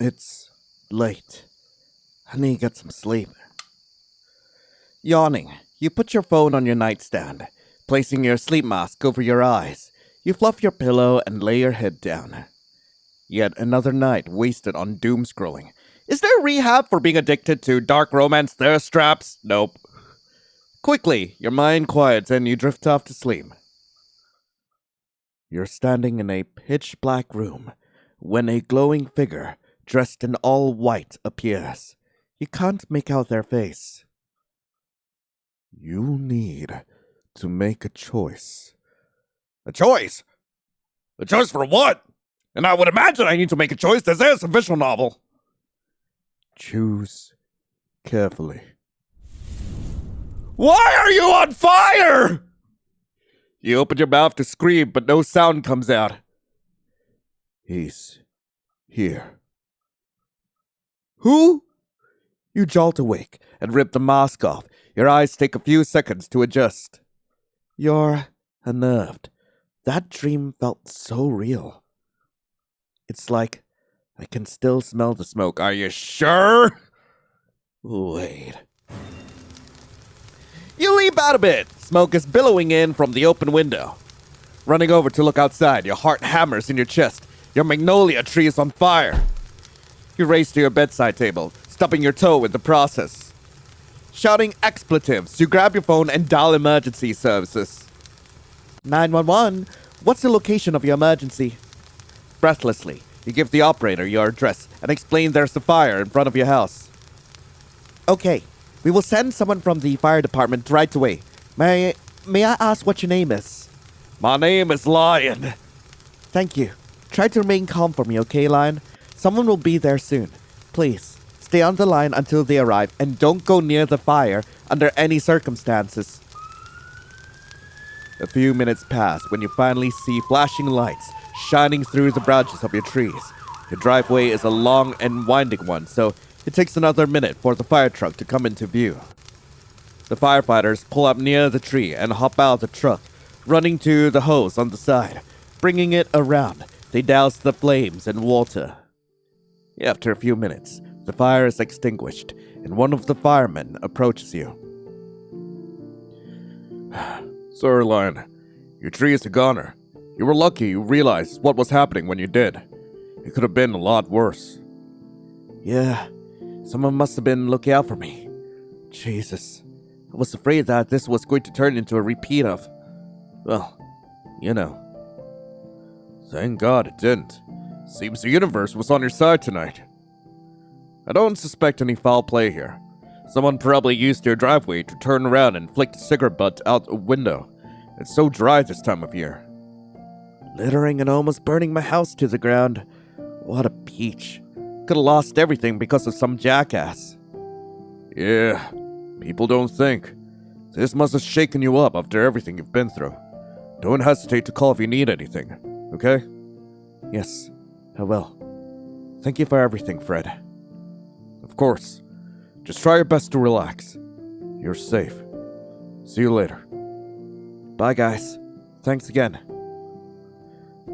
It's late. I need to get some sleep. Yawning, you put your phone on your nightstand, placing your sleep mask over your eyes. You fluff your pillow and lay your head down. Yet another night wasted on doom scrolling. Is there rehab for being addicted to dark romance thirst traps? Nope. Quickly, your mind quiets and you drift off to sleep. You're standing in a pitch black room when a glowing figure dressed in all white appears. You can't make out their face. You need to make a choice. A choice? A choice for what? And I would imagine I need to make a choice. This is a visual novel. Choose carefully. Why are you on fire? You open your mouth to scream, but no sound comes out. He's here. Who? You jolt awake and rip the mask off. Your eyes take a few seconds to adjust. You're unnerved. That dream felt so real. It's like I can still smell the smoke. Are you sure? Wait. You leap out a bit. Smoke is billowing in from the open window. Running over to look outside, your heart hammers in your chest. Your magnolia tree is on fire. You race to your bedside table, stubbing your toe in the process. Shouting expletives, you grab your phone and dial emergency services. 911, what's the location of your emergency? Breathlessly, you give the operator your address and explain there's a fire in front of your house. Okay, we will send someone from the fire department right away. May I ask what your name is? My name is Lion. Thank you. Try to remain calm for me, okay, Lion? Someone will be there soon. Please, stay on the line until they arrive and don't go near the fire under any circumstances. A few minutes pass when you finally see flashing lights shining through the branches of your trees. Your driveway is a long and winding one, so it takes another minute for the fire truck to come into view. The firefighters pull up near the tree and hop out of the truck, running to the hose on the side. Bringing it around, they douse the flames in water. After a few minutes, the fire is extinguished, and one of the firemen approaches you. Sorry, Lion. Your tree is a goner. You were lucky you realized what was happening when you did. It could have been a lot worse. Yeah, someone must have been looking out for me. Jesus, I was afraid that this was going to turn into a repeat of, well, you know. Thank God it didn't. Seems the universe was on your side tonight. I don't suspect any foul play here. Someone probably used your driveway to turn around and flick a cigarette butt out a window. It's so dry this time of year. Littering and almost burning my house to the ground. What a peach. Could have lost everything because of some jackass. Yeah, people don't think. This must have shaken you up after everything you've been through. Don't hesitate to call if you need anything, okay? Yes, I will. Thank you for everything, Fred. Of course. Just try your best to relax. You're safe. See you later. Bye, guys. Thanks again.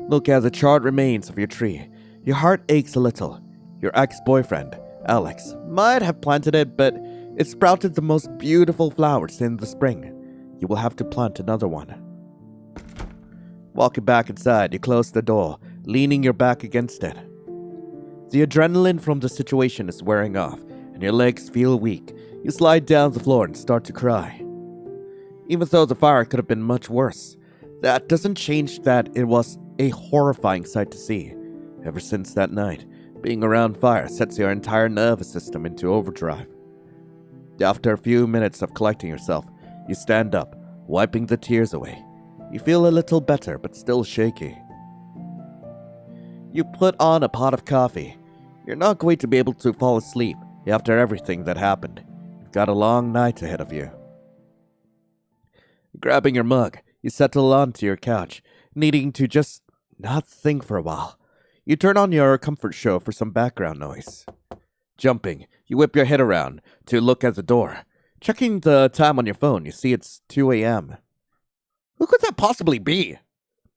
Look at the charred remains of your tree. Your heart aches a little. Your ex-boyfriend, Alex, might have planted it, but it sprouted the most beautiful flowers in the spring. You will have to plant another one. Walking back inside, you close the door, leaning your back against it. The adrenaline from the situation is wearing off, and your legs feel weak. You slide down the floor and start to cry. Even though the fire could have been much worse, that doesn't change that it was a horrifying sight to see. Ever since that night, being around fire sets your entire nervous system into overdrive. After a few minutes of collecting yourself, you stand up, wiping the tears away. You feel a little better, but still shaky. You put on a pot of coffee. You're not going to be able to fall asleep after everything that happened. You've got a long night ahead of you. Grabbing your mug, you settle onto your couch, needing to just not think for a while. You turn on your comfort show for some background noise. Jumping, you whip your head around to look at the door. Checking the time on your phone, you see it's 2 a.m. Who could that possibly be?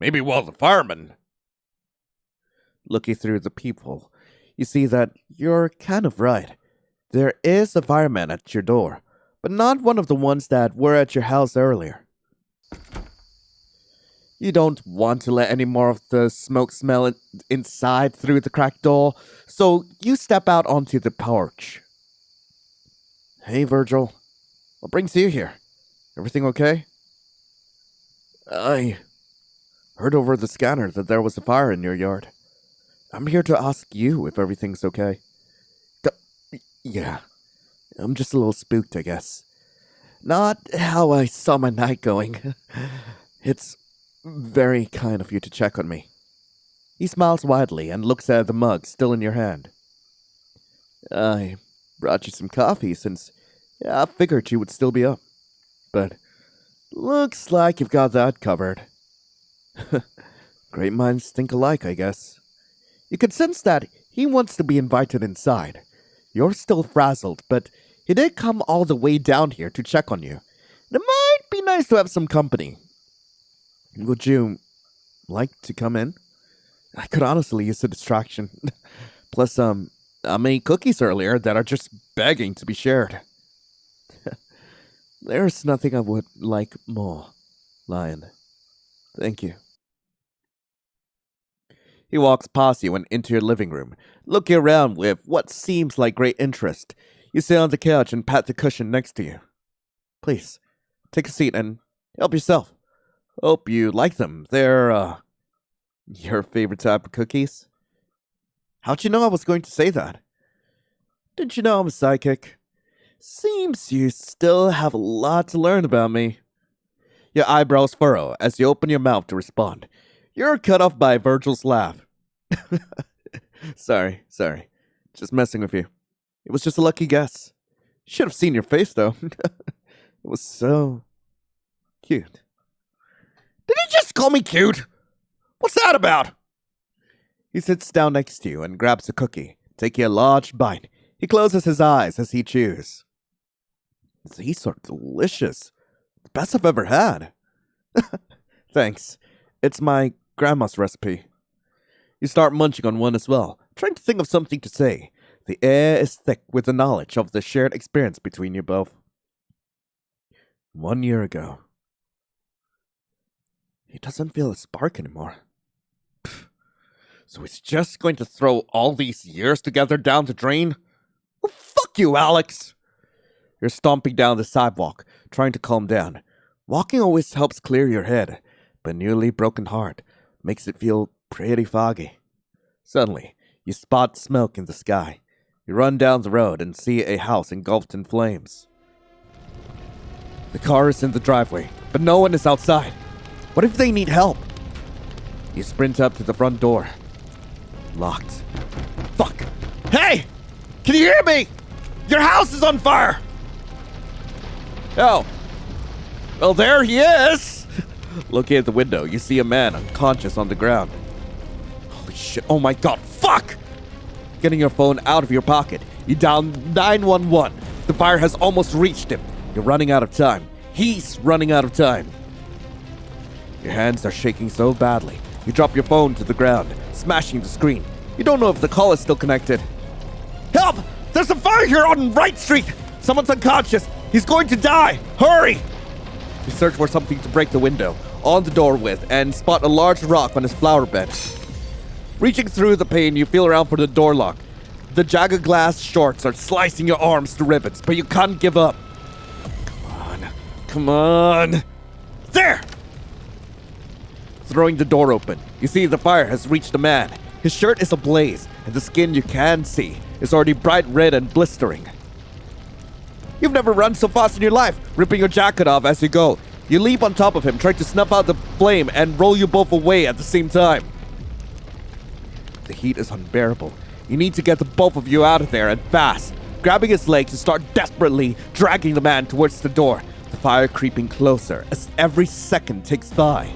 Maybe, well, the fireman. Looking through the peephole, You see that you're kind of right. There is a fireman at your door, but not one of the ones that were at your house earlier. You don't want to let any more of the smoke smell inside through the cracked door, so you step out onto the porch. Hey, Virgil. What brings you here? Everything okay? I heard over the scanner that there was a fire in your yard. I'm here to ask you if everything's okay. Yeah, I'm just a little spooked, I guess. Not how I saw my night going. It's very kind of you to check on me. He smiles widely and looks at the mug still in your hand. I brought you some coffee since I figured you would still be up. But looks like you've got that covered. Great minds think alike, I guess. You can sense that he wants to be invited inside. You're still frazzled, but he did come all the way down here to check on you. It might be nice to have some company. Would you like to come in? I could honestly use a distraction. Plus, I made cookies earlier that are just begging to be shared. There's nothing I would like more, Lion. Thank you. He walks past you and into your living room, looking around with what seems like great interest. You sit on the couch and pat the cushion next to you. Please, take a seat and help yourself. Hope you like them. They're, your favorite type of cookies? How'd you know I was going to say that? Didn't you know I'm a psychic? Seems you still have a lot to learn about me. Your eyebrows furrow as you open your mouth to respond. You're cut off by Virgil's laugh. Sorry. Just messing with you. It was just a lucky guess. Should have seen your face, though. It was so cute. Did he just call me cute? What's that about? He sits down next to you and grabs a cookie, taking a large bite. He closes his eyes as he chews. These are delicious. The best I've ever had. Thanks. It's my grandma's recipe. You start munching on one as well, trying to think of something to say. The air is thick with the knowledge of the shared experience between you both. 1 year ago. He doesn't feel a spark anymore. Pfft. So he's just going to throw all these years together down the drain? Well, fuck you, Alex! You're stomping down the sidewalk, trying to calm down. Walking always helps clear your head, but a newly broken heart makes it feel pretty foggy. Suddenly, you spot smoke in the sky. You run down the road and see a house engulfed in flames. The car is in the driveway, but no one is outside. What if they need help? You sprint up to the front door. Locked. Fuck! Hey! Can you hear me? Your house is on fire! Oh. Well, there he is! Looking at the window, you see a man unconscious on the ground. Holy shit, oh my god, fuck! Getting your phone out of your pocket, you dial 911. The fire has almost reached him. You're running out of time. He's running out of time. Your hands are shaking so badly, you drop your phone to the ground, smashing the screen. You don't know if the call is still connected. Help! There's a fire here on Wright Street! Someone's unconscious! He's going to die! Hurry! You search for something to break the window on the door with and spot a large rock on his flower bed. Reaching through the pane, you feel around for the door lock. The jagged glass shards are slicing your arms to ribbons, but you can't give up. Come on! There! Throwing the door open, you see the fire has reached the man. His shirt is ablaze, and the skin you can see is already bright red and blistering. You've never run so fast in your life, ripping your jacket off as you go. You leap on top of him, trying to snuff out the flame and roll you both away at the same time. The heat is unbearable. You need to get the both of you out of there and fast. Grabbing his legs, you start desperately dragging the man towards the door. The fire creeping closer as every second ticks by.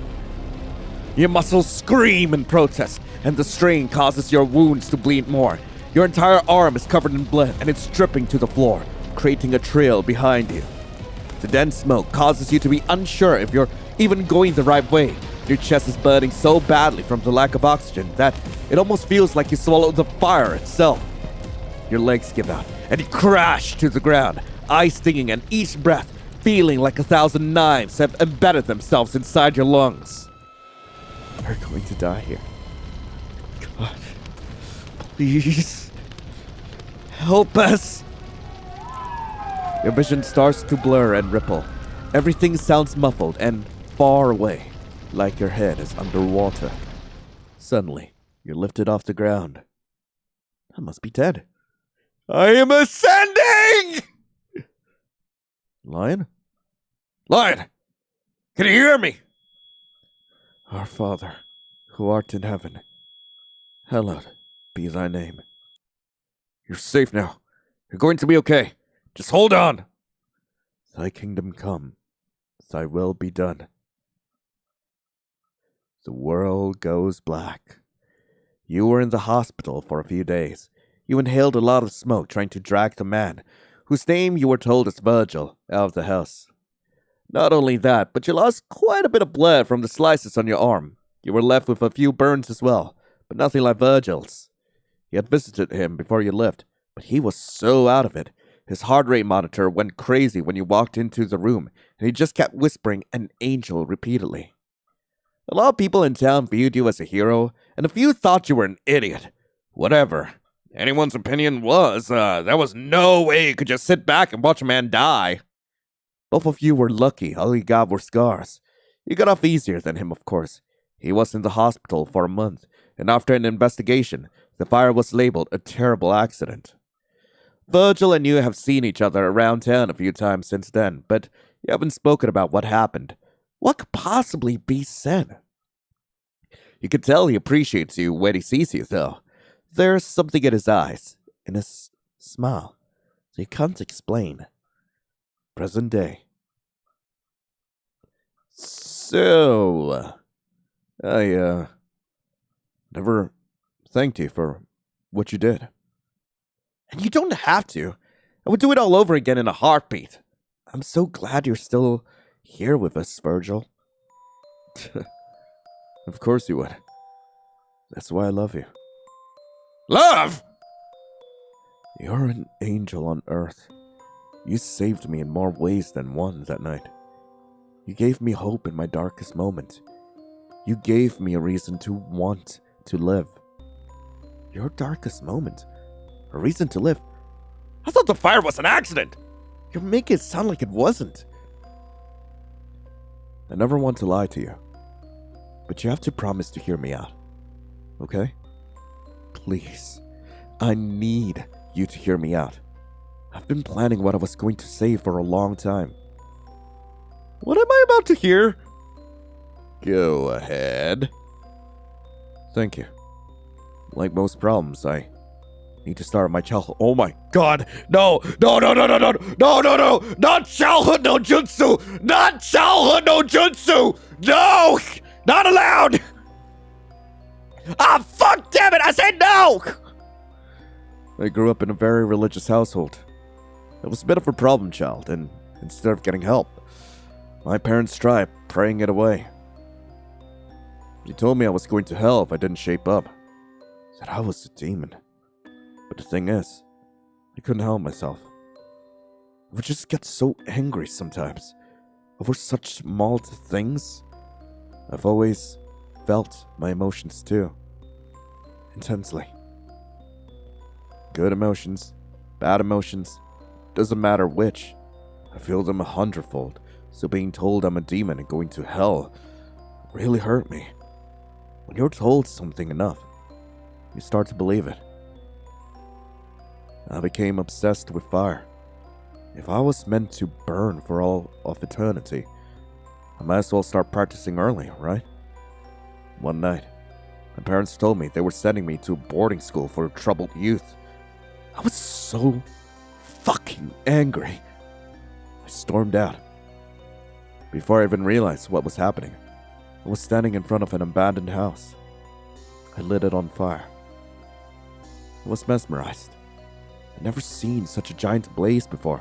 Your muscles scream in protest, and the strain causes your wounds to bleed more. Your entire arm is covered in blood, and it's dripping to the floor, creating a trail behind you. The dense smoke causes you to be unsure if you're even going the right way. Your chest is burning so badly from the lack of oxygen that it almost feels like you swallowed the fire itself. Your legs give out, and you crash to the ground, eye stinging, and each breath feeling like 1,000 knives have embedded themselves inside your lungs. You're going to die here. God, please, help us. Your vision starts to blur and ripple. Everything sounds muffled and far away, like your head is underwater. Suddenly, you're lifted off the ground. I must be dead. I am ascending! Lion? Lion! Can you hear me? Our Father, who art in heaven, hallowed be thy name. You're safe now. You're going to be okay. Just hold on. Thy kingdom come. Thy will be done. The world goes black. You were in the hospital for a few days. You inhaled a lot of smoke trying to drag the man, whose name you were told is Virgil, out of the house. Not only that, but you lost quite a bit of blood from the slices on your arm. You were left with a few burns as well, but nothing like Virgil's. You had visited him before you left, but he was so out of it. His heart rate monitor went crazy when you walked into the room, and he just kept whispering an angel repeatedly. A lot of people in town viewed you as a hero, and a few thought you were an idiot. Whatever. Anyone's opinion was, there was no way you could just sit back and watch a man die. Both of you were lucky. All you got were scars. You got off easier than him, of course. He was in the hospital for a month, and after an investigation, the fire was labeled a terrible accident. Virgil and you have seen each other around town a few times since then, but you haven't spoken about what happened. What could possibly be said? You can tell he appreciates you when he sees you, though. There's something in his eyes, in his smile, that you can't explain. Present day. So, I never thanked you for what you did. And you don't have to. I would do it all over again in a heartbeat. I'm so glad you're still here with us, Virgil. Of course you would. That's why I love you. Love? You're an angel on earth. You saved me in more ways than one that night. You gave me hope in my darkest moment. You gave me a reason to want to live. Your darkest moment? A reason to live? I thought the fire was an accident. You're making it sound like it wasn't. I never want to lie to you, but you have to promise to hear me out, okay? Please, I need you to hear me out. I've been planning what I was going to say for a long time. What am I about to hear? Go ahead. Thank you. Like most problems, I need to start my childhood. Oh my god! No! No! No! No! No! No! No! No! No! Not childhood no jutsu! Not childhood no jutsu! No! Not allowed! Ah, fuck! Damn it! I said no! I grew up in a very religious household. I was a bit of a problem child, and instead of getting help, my parents tried praying it away. They told me I was going to hell if I didn't shape up. Said I was a demon. But the thing is, I couldn't help myself. I would just get so angry sometimes over such small things. I've always felt my emotions too. Intensely. Good emotions, bad emotions, doesn't matter which. I feel them 100-fold, so being told I'm a demon and going to hell really hurt me. When you're told something enough, you start to believe it. I became obsessed with fire. If I was meant to burn for all of eternity, I might as well start practicing early, right? One night, my parents told me they were sending me to a boarding school for troubled youth. I was so fucking angry. I stormed out. Before I even realized what was happening, I was standing in front of an abandoned house. I lit it on fire. I was mesmerized. I'd never seen such a giant blaze before.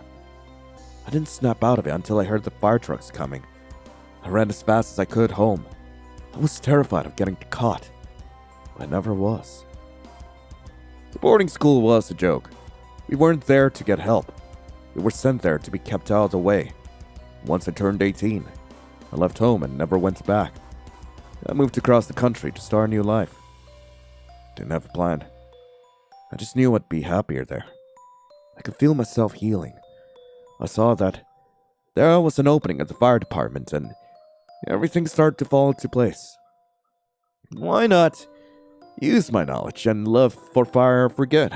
I didn't snap out of it until I heard the fire trucks coming. I ran as fast as I could home. I was terrified of getting caught. I never was. The boarding school was a joke. We weren't there to get help. We were sent there to be kept out of the way. Once I turned 18, I left home and never went back. I moved across the country to start a new life. Didn't have a plan. I just knew I'd be happier there. I could feel myself healing. I saw that there was an opening at the fire department and everything started to fall into place. Why not use my knowledge and love for fire for good?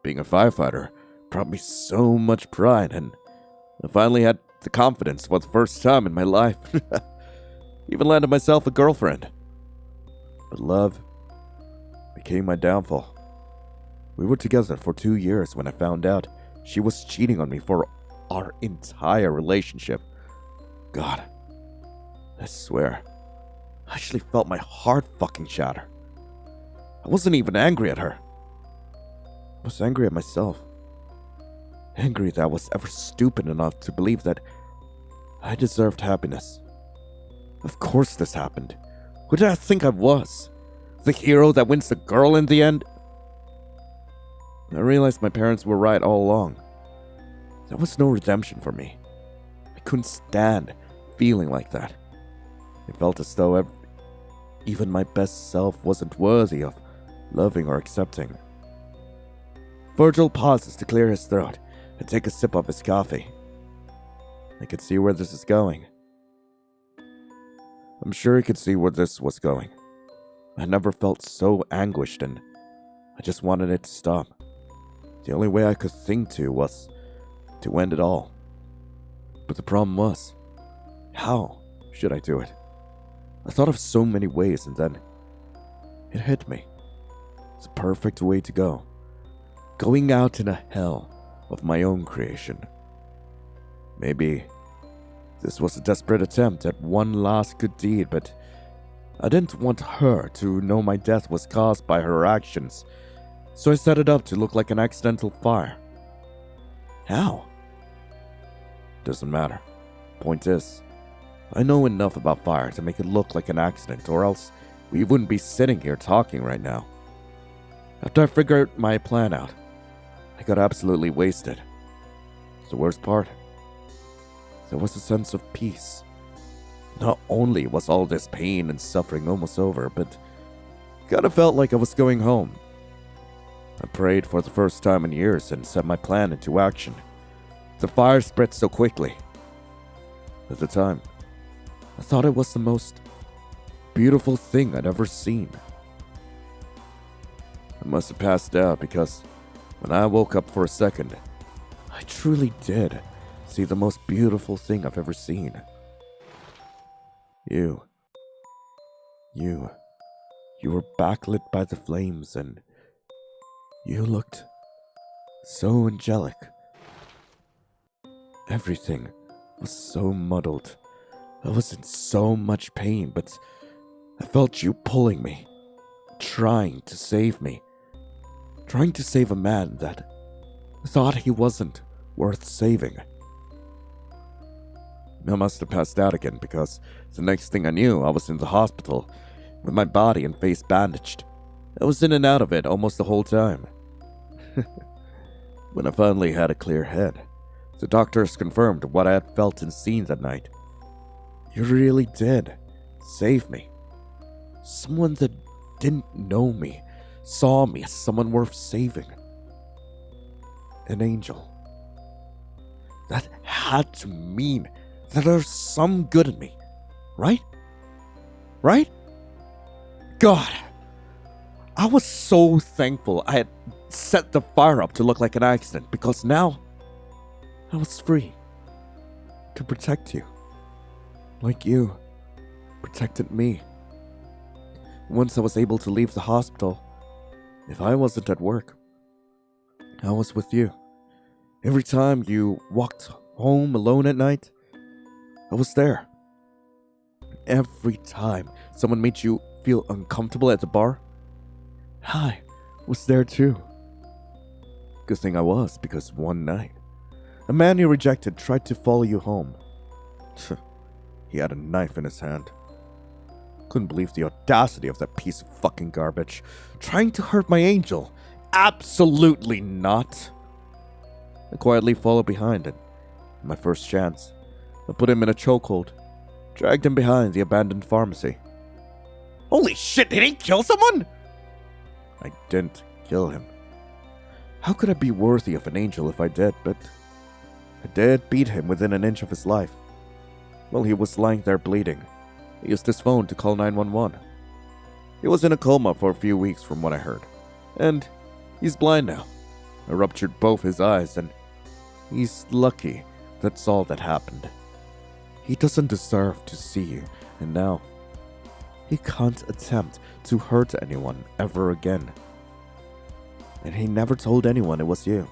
Being a firefighter brought me so much pride, and I finally had the confidence for the first time in my life. Even landed myself a girlfriend. But love became my downfall. We were together for 2 years when I found out she was cheating on me for our entire relationship. God, I swear, I actually felt my heart fucking shatter. I wasn't even angry at her. I was angry at myself. Angry that I was ever stupid enough to believe that I deserved happiness. Of course this happened. Who did I think I was? The hero that wins the girl in the end? I realized my parents were right all along. There was no redemption for me. I couldn't stand feeling like that. It felt as though even my best self wasn't worthy of loving or accepting. Virgil pauses to clear his throat and take a sip of his coffee. I could see where this is going. I'm sure he could see where this was going. I never felt so anguished and I just wanted it to stop. The only way I could think to was to end it all. But the problem was, how should I do it? I thought of so many ways and then it hit me. It's the perfect way to go. Going out in a hell of my own creation. Maybe this was a desperate attempt at one last good deed, but I didn't want her to know my death was caused by her actions, so I set it up to look like an accidental fire. How? Doesn't matter. Point is, I know enough about fire to make it look like an accident, or else we wouldn't be sitting here talking right now. After I figured my plan out, I got absolutely wasted. The worst part, there was a sense of peace. Not only was all this pain and suffering almost over, but it kind of felt like I was going home. I prayed for the first time in years and set my plan into action. The fire spread so quickly. At the time, I thought it was the most beautiful thing I'd ever seen. I must have passed out because when I woke up for a second, I truly did see the most beautiful thing I've ever seen. You were backlit by the flames and you looked so angelic. Everything was so muddled. I was in so much pain, but I felt you pulling me, trying to save me, trying to save a man that I thought he wasn't worth saving. I must have passed out again because the next thing I knew, I was in the hospital with my body and face bandaged. I was in and out of it almost the whole time. When I finally had a clear head, the doctors confirmed what I had felt and seen that night. You really did save me. Someone that didn't know me saw me as someone worth saving. An angel. That had to mean that there's some good in me, right? Right? God, I was so thankful I had set the fire up to look like an accident because now I was free to protect you, like you protected me. Once I was able to leave the hospital, if I wasn't at work, I was with you. Every time you walked home alone at night, I was there. Every time someone made you feel uncomfortable at the bar, I was there too. Good thing I was, because one night, a man you rejected tried to follow you home. He had a knife in his hand. Couldn't believe the audacity of that piece of fucking garbage. Trying to hurt my angel. Absolutely not. I quietly followed behind it. My first chance. I put him in a chokehold. Dragged him behind the abandoned pharmacy. Holy shit, did he kill someone? I didn't kill him. How could I be worthy of an angel if I did? But I did beat him within an inch of his life. While he was lying there bleeding, he used his phone to call 911. He was in a coma for a few weeks from what I heard. And he's blind now. I ruptured both his eyes and he's lucky that's all that happened. He doesn't deserve to see you, and now he can't attempt to hurt anyone ever again. And he never told anyone it was you.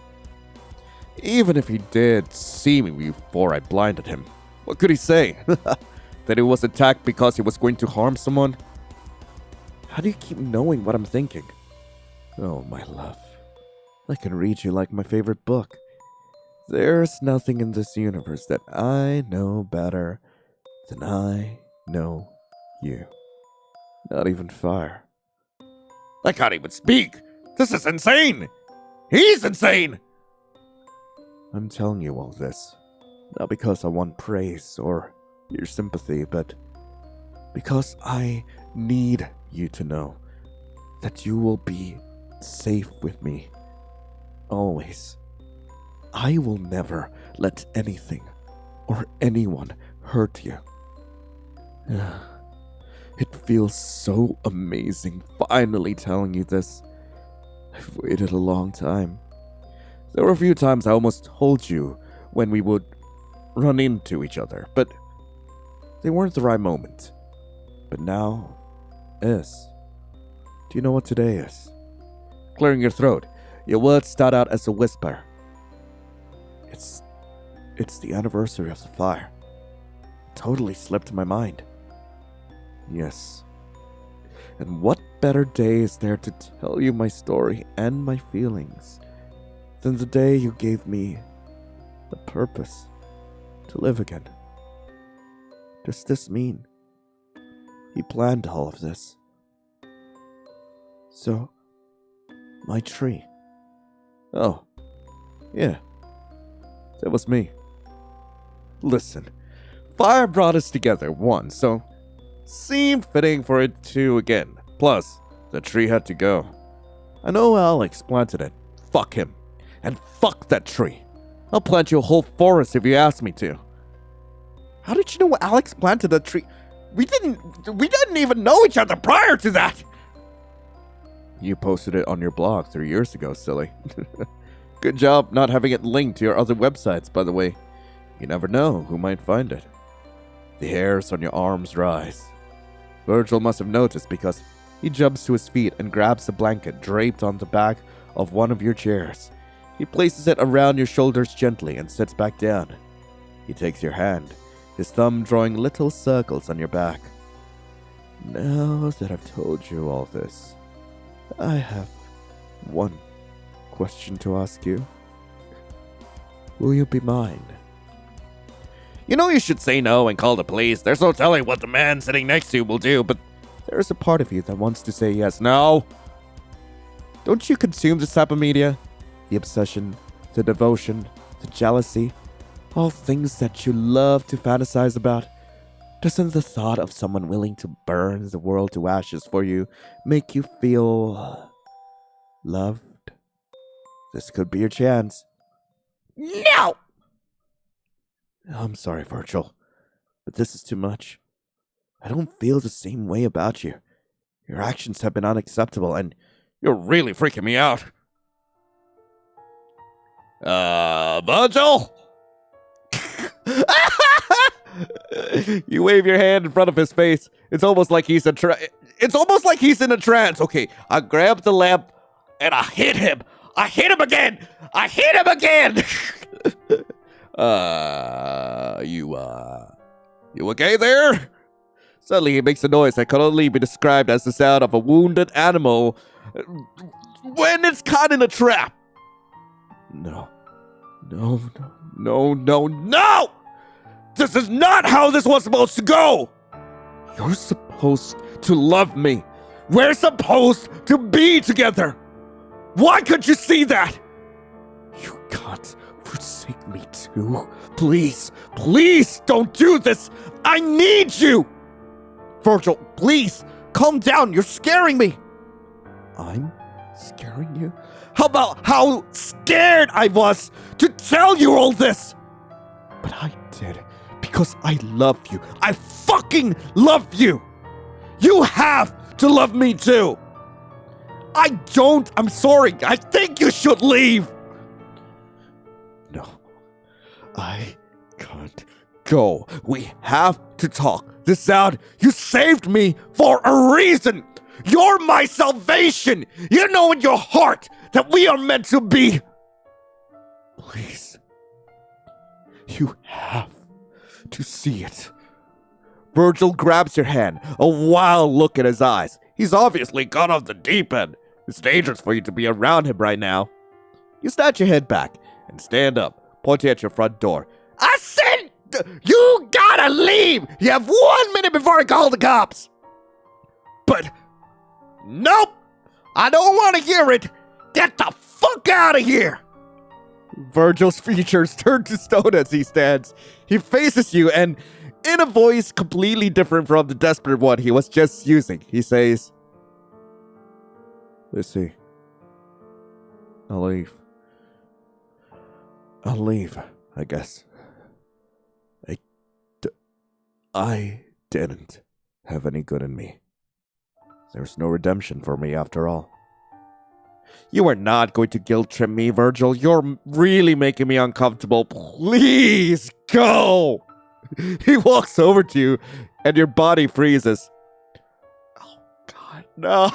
Even if he did see me before I blinded him, what could he say? That he was attacked because he was going to harm someone? How do you keep knowing what I'm thinking? Oh, my love. I can read you like my favorite book. There's nothing in this universe that I know better than I know you. Not even fire. I can't even speak. This is insane. He's insane. I'm telling you all this, not because I want praise or your sympathy, but because I need you to know that you will be safe with me. Always. I will never let anything or anyone hurt you. It feels so amazing finally telling you this. I've waited a long time. There were a few times I almost told you when we would run into each other, but they weren't the right moment. But now is. Do you know what today is? Clearing your throat, your words start out as a whisper. It's the anniversary of the fire. It totally slipped my mind. Yes. And what better day is there to tell you my story and my feelings than the day you gave me the purpose to live again? Does this mean he planned all of this? So, my tree. Oh, yeah. That was me. Listen, fire brought us together once, so seemed fitting for it to again. Plus, the tree had to go. I know Alex planted it. Fuck him. And fuck that tree. I'll plant you a whole forest if you ask me to. How did you know Alex planted that tree? We didn't even know each other prior to that. You posted it on your blog 3 years ago, silly. Good job not having it linked to your other websites, by the way. You never know who might find it. The hairs on your arms rise. Virgil must have noticed because he jumps to his feet and grabs the blanket draped on the back of one of your chairs. He places it around your shoulders gently and sits back down. He takes your hand, his thumb drawing little circles on your back. Now that I've told you all this, I have one question to ask you. Will you be mine? You know you should say no and call the police. There's no telling what the man sitting next to you will do, but there's a part of you that wants to say yes. No! Don't you consume this type of media? The obsession, the devotion, the jealousy, all things that you love to fantasize about. Doesn't the thought of someone willing to burn the world to ashes for you make you feel loved? This could be your chance. no! I'm sorry, Virgil, but this is too much. I don't feel the same way about you. Your actions have been unacceptable, and You're really freaking me out. Virgil? you wave your hand in front of his face. It's almost like he's in a trance. Okay, I grabbed the lamp and I hit him. I hit him again. You okay there? Suddenly he makes a noise that can only be described as the sound of a wounded animal when it's caught in a trap. No. This is not how this was supposed to go. You're supposed to love me. We're supposed to be together. Why couldn't you see that? You can't forsake me too. Please, please don't do this. I need you. Virgil, please, calm down. You're scaring me. I'm scaring you? How about how scared I was to tell you all this? But I did because I love you. I fucking love you. You have to love me too. I don't. I'm sorry. I think you should leave. No, I can't go. We have to talk this out. You saved me for a reason. You're my salvation. You know in your heart that we are meant to be. Please. You have to see it. Virgil grabs your hand, a wild look in his eyes. He's obviously gone off the deep end. It's dangerous for you to be around him right now. You snatch your head back and stand up, pointing at your front door. I said, you gotta leave. You have 1 minute before I call the cops. But, nope. I don't want to hear it. Get the fuck out of here. Virgil's features turn to stone as he stands. He faces you and, in a voice completely different from the desperate one he was just using, he says, Lissy, I'll leave. I'll leave, I guess. I didn't have any good in me. There's no redemption for me after all. You are not going to guilt trip me, Virgil. You're really making me uncomfortable. Please go. He walks over to you and your body freezes. Oh, God, no.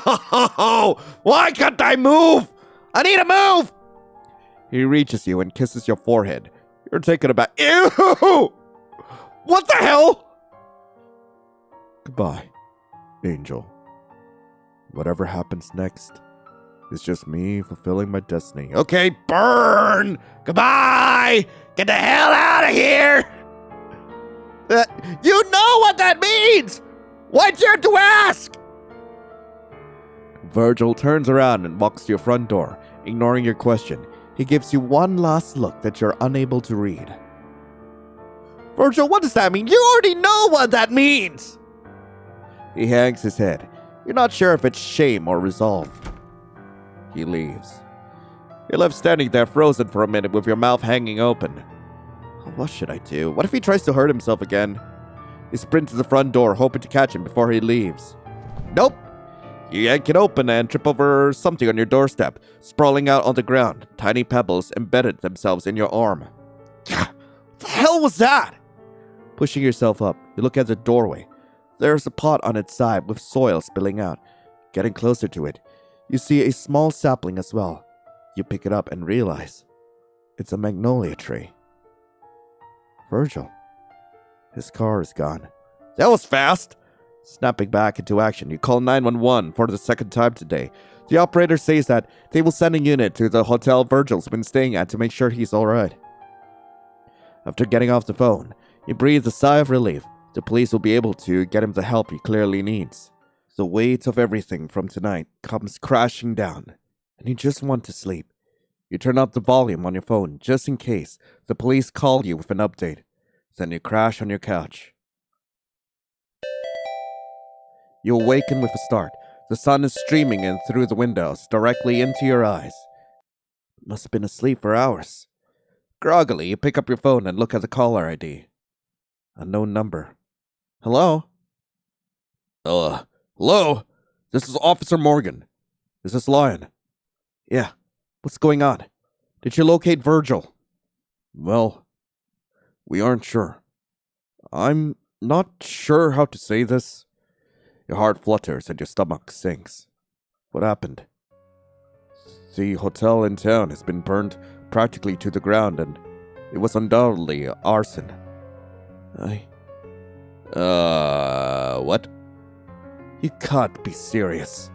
Why can't I move? I need to move. He reaches you and kisses your forehead. You're taken aback. Ew! What the hell? Goodbye, Angel. Whatever happens next, it's just me fulfilling my destiny. Okay, burn! Goodbye! Get the hell out of here! You know what that means! Why'd you have to ask? Virgil turns around and walks to your front door, ignoring your question. He gives you one last look that you're unable to read. Virgil, what does that mean? You already know what that means! He hangs his head. You're not sure if it's shame or resolve. He leaves. You're left standing there frozen for a minute with your mouth hanging open. What should I do? What if he tries to hurt himself again? You sprint to the front door, hoping to catch him before he leaves. Nope. You yank it open and trip over something on your doorstep, sprawling out on the ground. Tiny pebbles embedded themselves in your arm. What the hell was that? Pushing yourself up, you look at the doorway. There's a pot on its side with soil spilling out. Getting closer to it, you see a small sapling as well. You pick it up and realize it's a magnolia tree. Virgil. His car is gone. That was fast! Snapping back into action, you call 911 for the second time today. The operator says that they will send a unit to the hotel Virgil's been staying at to make sure he's alright. After getting off the phone, you breathe a sigh of relief. The police will be able to get him the help he clearly needs. The weight of everything from tonight comes crashing down, and you just want to sleep. You turn up the volume on your phone just in case the police call you with an update. Then you crash on your couch. You awaken with a start. The sun is streaming in through the windows, directly into your eyes. You must have been asleep for hours. Groggily, you pick up your phone and look at the caller ID. Unknown number. Hello? Hello? This is Officer Morgan. Is this Lion? Yeah. What's going on? Did you locate Virgil? Well, we aren't sure. I'm not sure how to say this. Your heart flutters and your stomach sinks. What happened? The hotel in town has been burned practically to the ground, and it was undoubtedly arson. What? You can't be serious.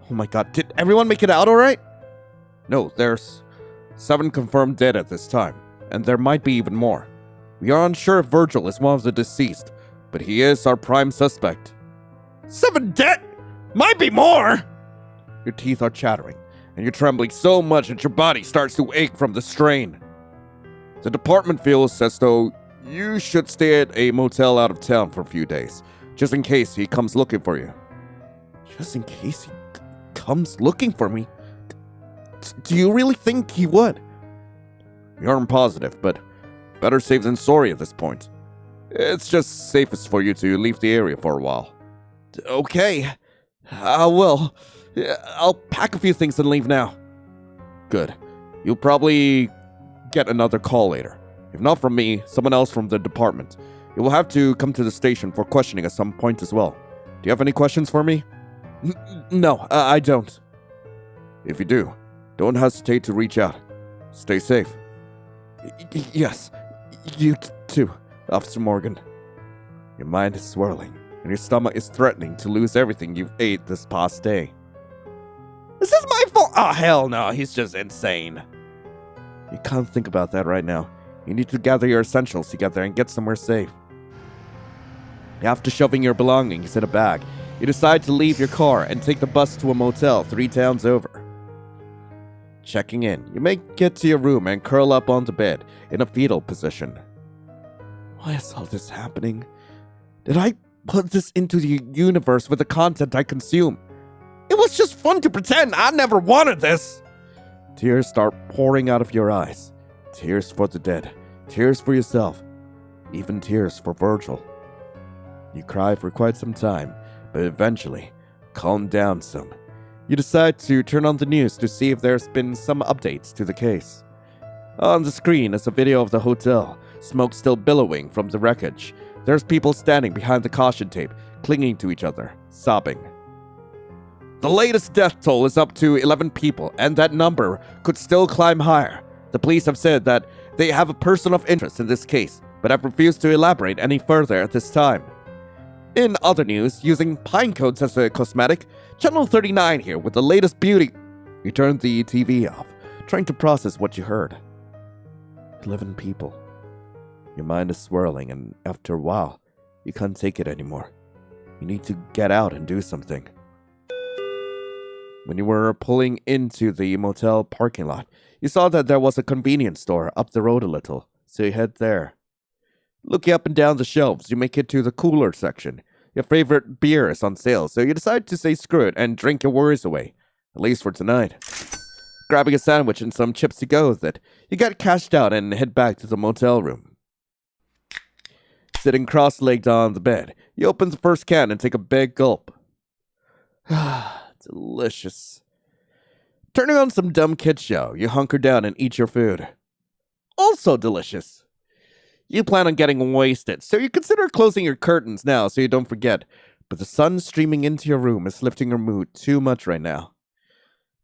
Oh my god, did everyone make it out alright? No, there's 7 confirmed dead at this time, and there might be even more. We are unsure if Virgil is one of the deceased, but he is our prime suspect. 7 dead? Might be more! Your teeth are chattering, and you're trembling so much that your body starts to ache from the strain. The department feels as though you should stay at a motel out of town for a few days, just in case he comes looking for you. Just in case he comes looking for me? Do you really think he would? You aren't positive, but better safe than sorry at this point. It's just safest for you to leave the area for a while. Okay, I will. I'll pack a few things and leave now. Good. You'll probably get another call later. If not from me, someone else from the department. You will have to come to the station for questioning at some point as well. Do you have any questions for me? No, I don't. If you do, don't hesitate to reach out. Stay safe. Yes, you too, Officer Morgan. Your mind is swirling, and your stomach is threatening to lose everything you've ate this past day. Is this my fault? Oh, hell no, he's just insane. You can't think about that right now. You need to gather your essentials together and get somewhere safe. After shoving your belongings in a bag, you decide to leave your car and take the bus to a motel 3 towns over. Checking in, you may get to your room and curl up on the bed in a fetal position. Why is all this happening? Did I put this into the universe with the content I consume? It was just fun to pretend I never wanted this. Tears start pouring out of your eyes. Tears for the dead. Tears for yourself. Even tears for Virgil. You cry for quite some time, but eventually calm down some. You decide to turn on the news to see if there's been some updates to the case. On the screen is a video of the hotel, smoke still billowing from the wreckage. There's people standing behind the caution tape, clinging to each other, sobbing. The latest death toll is up to 11 people, and that number could still climb higher. The police have said that they have a person of interest in this case, but have refused to elaborate any further at this time. In other news, using pine cones as a cosmetic, Channel 39 here with the latest beauty. You turn the TV off, trying to process what you heard. 11 people. Your mind is swirling, and after a while, you can't take it anymore. You need to get out and do something. When you were pulling into the motel parking lot, you saw that there was a convenience store up the road a little, so you head there. Looking up and down the shelves, you make it to the cooler section. Your favorite beer is on sale, so you decide to say screw it and drink your worries away, at least for tonight. Grabbing a sandwich and some chips to go with it, you get cashed out and head back to the motel room. Sitting cross-legged on the bed, you open the first can and take a big gulp. Delicious. Turning on some dumb kid show, you hunker down and eat your food. Also delicious. You plan on getting wasted, so you consider closing your curtains now so you don't forget, but the sun streaming into your room is lifting your mood too much right now.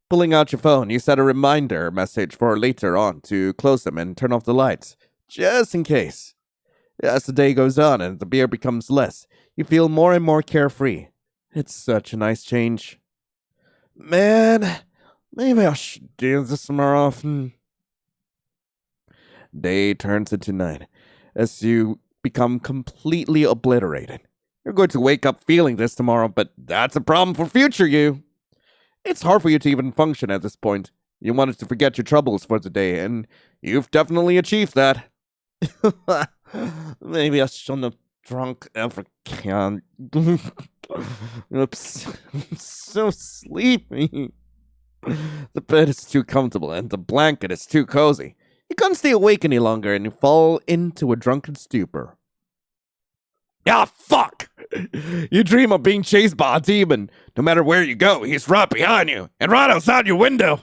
Pulling out your phone, you set a reminder message for later on to close them and turn off the lights, just in case. As the day goes on and the beer becomes less, you feel more and more carefree. It's such a nice change. Man, maybe I should do this more often. Day turns into night as you become completely obliterated. You're going to wake up feeling this tomorrow, but that's a problem for future you. It's hard for you to even function at this point. You wanted to forget your troubles for the day, and you've definitely achieved that. Maybe I shouldn't have drunk ever again. Oops. I'm so sleepy. The bed is too comfortable, and the blanket is too cozy. You can't stay awake any longer, and you fall into a drunken stupor. Ah, fuck! You dream of being chased by a demon. No matter where you go, he's right behind you, and right outside your window.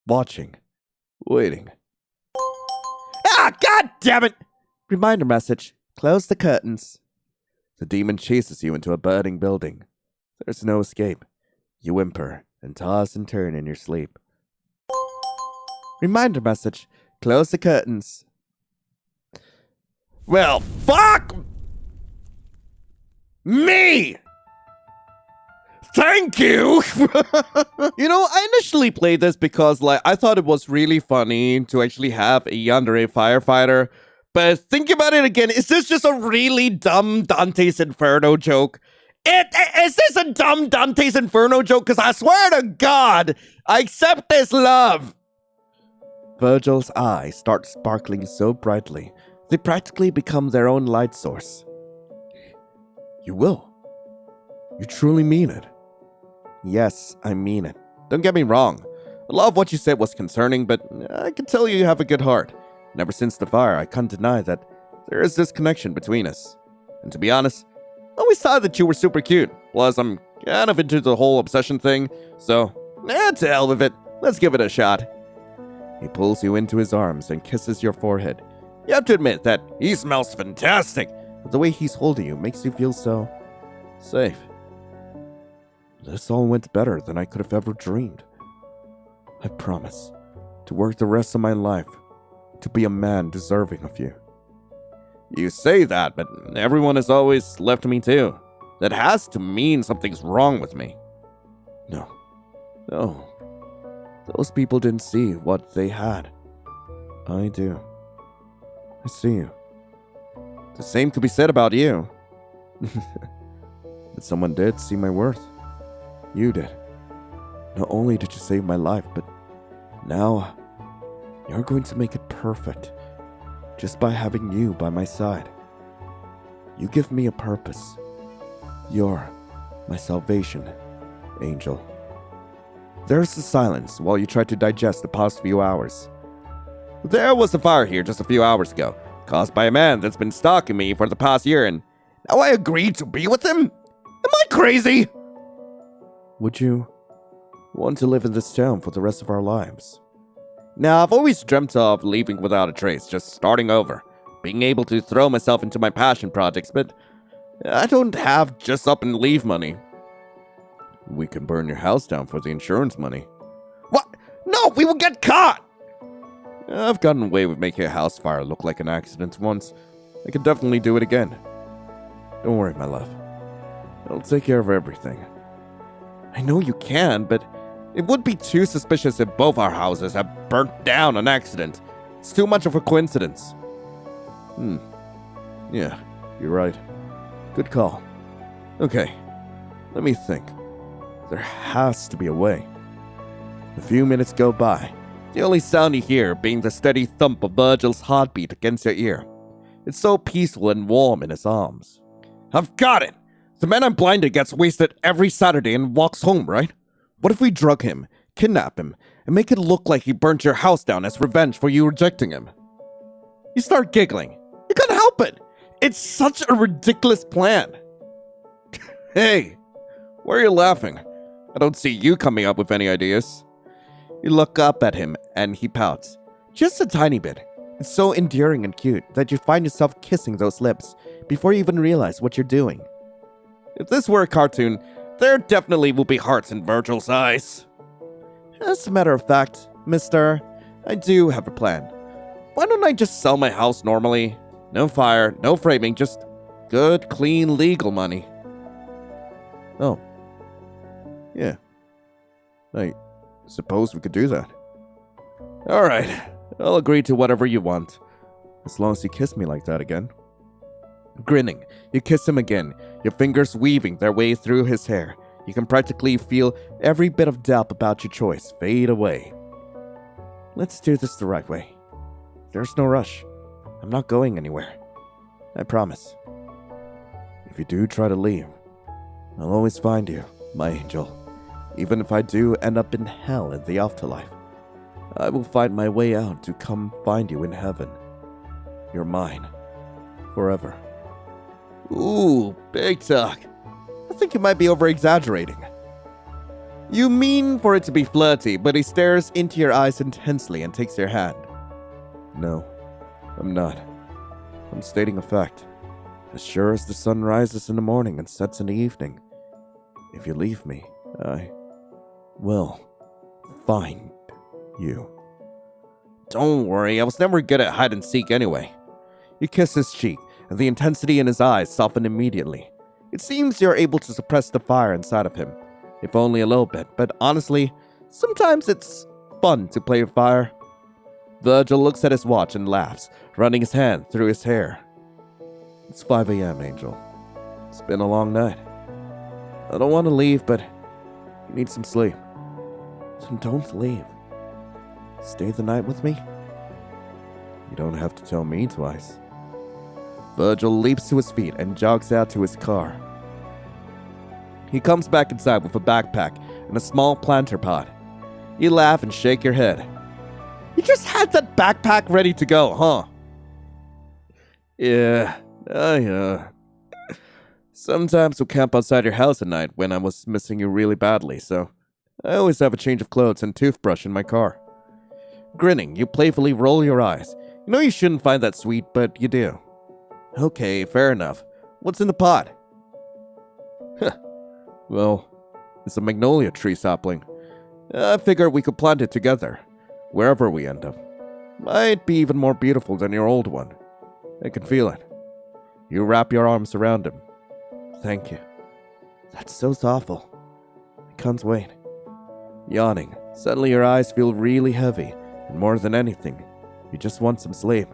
Watching. Waiting. Ah, god damn it! Reminder message. Close the curtains. The demon chases you into a burning building. There's no escape. You whimper and toss and turn in your sleep. Reminder message. Close the curtains. Well, fuck me! Thank you! I initially played this because, I thought it was really funny to actually have a Yandere Firefighter. But thinking about it again, is this just a really dumb Dante's Inferno joke? Is this a dumb Dante's Inferno joke? Because I swear to God, I accept this love. Virgil's eyes start sparkling so brightly, they practically become their own light source. You will? You truly mean it? Yes, I mean it. Don't get me wrong. A lot of what you said was concerning, but I can tell you have a good heart. And ever since the fire, I can't deny that there is this connection between us. And to be honest, I always thought that you were super cute. Plus, I'm kind of into the whole obsession thing, so, to hell with it. Let's give it a shot. He pulls you into his arms and kisses your forehead. You have to admit that he smells fantastic, but the way he's holding you makes you feel so safe. This all went better than I could have ever dreamed. I promise to work the rest of my life to be a man deserving of you. You say that, but everyone has always left me too. That has to mean something's wrong with me. No. Those people didn't see what they had. I do. I see you. The same could be said about you. But someone did see my worth. You did. Not only did you save my life, but now you're going to make it perfect just by having you by my side. You give me a purpose. You're my salvation, Angel. There's the silence while you try to digest the past few hours. There was a fire here just a few hours ago, caused by a man that's been stalking me for the past year, and now I agreed to be with him? Am I crazy? Would you want to live in this town for the rest of our lives? Now, I've always dreamt of leaving without a trace, just starting over, being able to throw myself into my passion projects, but I don't have just up and leave money. We can burn your house down for the insurance money. What? No, we will get caught! I've gotten away with making a house fire look like an accident once. I can definitely do it again. Don't worry, my love. I'll take care of everything. I know you can, but it would be too suspicious if both our houses have burnt down on accident. It's too much of a coincidence. Yeah, you're right. Good call. Okay, let me think. There has to be a way. A few minutes go by, the only sound you hear being the steady thump of Virgil's heartbeat against your ear. It's so peaceful and warm in his arms. I've got it! The man I'm blinded gets wasted every Saturday and walks home, right? What if we drug him, kidnap him, and make it look like he burnt your house down as revenge for you rejecting him? You start giggling. You can't help it! It's such a ridiculous plan. Hey, why are you laughing? I don't see you coming up with any ideas. You look up at him and he pouts. Just a tiny bit. It's so endearing and cute that you find yourself kissing those lips before you even realize what you're doing. If this were a cartoon, there definitely will be hearts in Virgil's eyes. As a matter of fact, mister, I do have a plan. Why don't I just sell my house normally? No fire, no framing, just good, clean, legal money. Oh. Yeah. I suppose we could do that. Alright, I'll agree to whatever you want. As long as you kiss me like that again. Grinning, you kiss him again, your fingers weaving their way through his hair. You can practically feel every bit of doubt about your choice fade away. Let's do this the right way. There's no rush. I'm not going anywhere. I promise. If you do try to leave, I'll always find you, my angel. Even if I do end up in hell in the afterlife, I will find my way out to come find you in heaven. You're mine. Forever. Ooh, big talk. I think you might be over-exaggerating. You mean for it to be flirty, but he stares into your eyes intensely and takes your hand. No, I'm not. I'm stating a fact. As sure as the sun rises in the morning and sets in the evening, if you leave me, I will find you. Don't worry, I was never good at hide and seek anyway. You kiss his cheek, and the intensity in his eyes soften immediately. It seems you're able to suppress the fire inside of him, if only a little bit, but honestly, sometimes it's fun to play with fire. Virgil looks at his watch and laughs, running his hand through his hair. It's 5 a.m., Angel. It's been a long night. I don't want to leave, but you need some sleep. So don't leave. Stay the night with me? You don't have to tell me twice. Virgil leaps to his feet and jogs out to his car. He comes back inside with a backpack and a small planter pot. You laugh and shake your head. You just had that backpack ready to go, huh? Yeah, yeah. Sometimes we'll camp outside your house at night when I was missing you really badly, so I always have a change of clothes and toothbrush in my car. Grinning, you playfully roll your eyes. You know you shouldn't find that sweet, but you do. Okay, fair enough. What's in the pot? Well, it's a magnolia tree sapling. I figured we could plant it together, wherever we end up. Might be even more beautiful than your old one. I can feel it. You wrap your arms around him. Thank you. That's so thoughtful. I can't wait. Yawning, suddenly your eyes feel really heavy, and more than anything, you just want some sleep.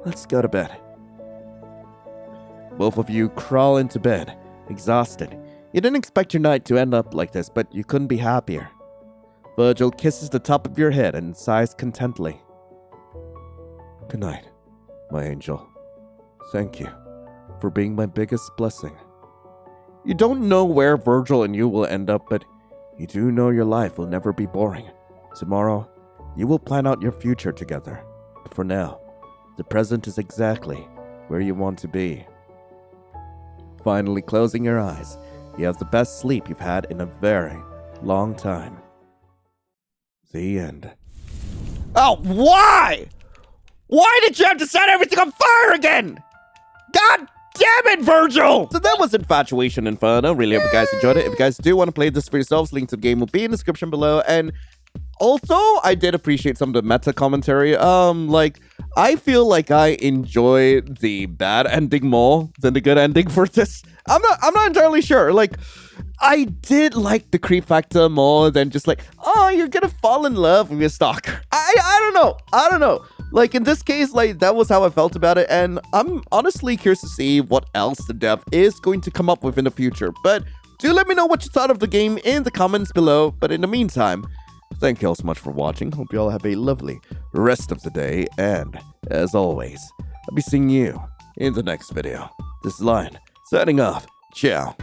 Let's go to bed. Both of you crawl into bed, exhausted. You didn't expect your night to end up like this, but you couldn't be happier. Virgil kisses the top of your head and sighs contentedly. Good night, my angel. Thank you for being my biggest blessing. You don't know where Virgil and you will end up, but you do know your life will never be boring. Tomorrow, you will plan out your future together. But for now, the present is exactly where you want to be. Finally closing your eyes, you have the best sleep you've had in a very long time. The end. Oh, why? Why did you have to set everything on fire again? God damn it, Virgil! So that was Infatuation Inferno. Really hope you guys enjoyed it. If you guys do want to play this for yourselves, link to the game will be in the description below. And also, I did appreciate some of the meta commentary. I feel like I enjoy the bad ending more than the good ending for this. I'm not entirely sure. Like, I did like the creep factor more than just like, oh, you're gonna fall in love with your stalker. I don't know. Like, in this case, like, that was how I felt about it, and I'm honestly curious to see what else the dev is going to come up with in the future. But do let me know what you thought of the game in the comments below. But in the meantime, thank you all so much for watching. Hope you all have a lovely rest of the day, and as always, I'll be seeing you in the next video. This is Lion, signing off. Ciao.